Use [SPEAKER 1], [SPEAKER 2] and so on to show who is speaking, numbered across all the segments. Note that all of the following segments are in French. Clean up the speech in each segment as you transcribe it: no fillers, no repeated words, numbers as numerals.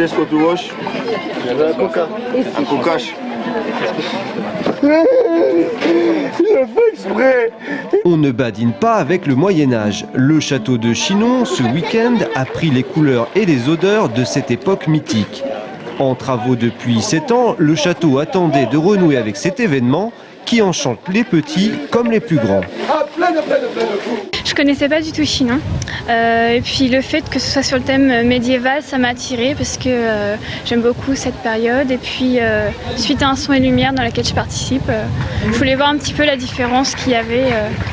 [SPEAKER 1] Qu'est-ce que tu vois? Un coca. Un cocache. J'ai fait exprès.
[SPEAKER 2] On ne badine pas avec le Moyen-Âge. Le château de Chinon, ce week-end, a pris les couleurs et les odeurs de cette époque mythique. En travaux depuis 7 ans, le château attendait de renouer avec cet événement qui enchante les petits comme les plus grands.
[SPEAKER 3] Je connaissais pas du tout Chinon. Et puis le fait que ce soit sur le thème médiéval, ça m'a attirée parce que j'aime beaucoup cette période. Et puis suite à un son et lumière dans laquelle je participe, je voulais voir un petit peu la différence qu'il y avait.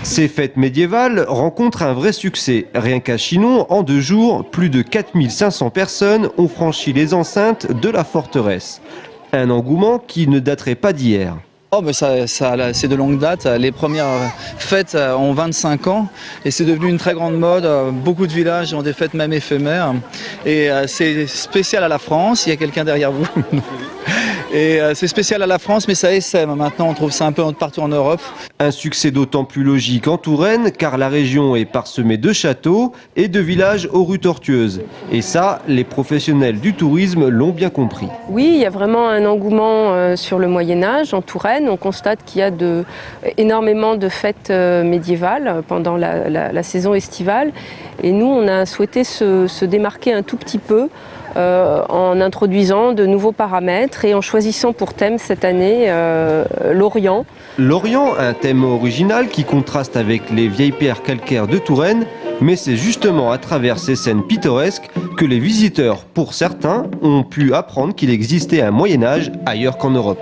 [SPEAKER 2] Ces fêtes médiévales rencontrent un vrai succès. Rien qu'à Chinon, en 2 jours, plus de 4500 personnes ont franchi les enceintes de la forteresse. Un engouement qui ne daterait pas d'hier.
[SPEAKER 4] Oh ben c'est de longue date. Les premières fêtes ont 25 ans et c'est devenu une très grande mode. Beaucoup de villages ont des fêtes même éphémères. Et c'est spécial à la France, il y a quelqu'un derrière vous. Et c'est spécial à la France, mais ça essaime. Maintenant, on trouve ça un peu partout en Europe.
[SPEAKER 2] Un succès d'autant plus logique en Touraine, car la région est parsemée de châteaux et de villages aux rues tortueuses. Et ça, les professionnels du tourisme l'ont bien compris.
[SPEAKER 5] Oui, il y a vraiment un engouement sur le Moyen-Âge en Touraine. On constate qu'il y a énormément de fêtes médiévales pendant la saison estivale. Et nous, on a souhaité se démarquer un tout petit peu en introduisant de nouveaux paramètres et en choisissant pour thème cette année l'Orient.
[SPEAKER 2] L'Orient, un thème original qui contraste avec les vieilles pierres calcaires de Touraine, mais c'est justement à travers ces scènes pittoresques que les visiteurs, pour certains, ont pu apprendre qu'il existait un Moyen-Âge ailleurs qu'en Europe.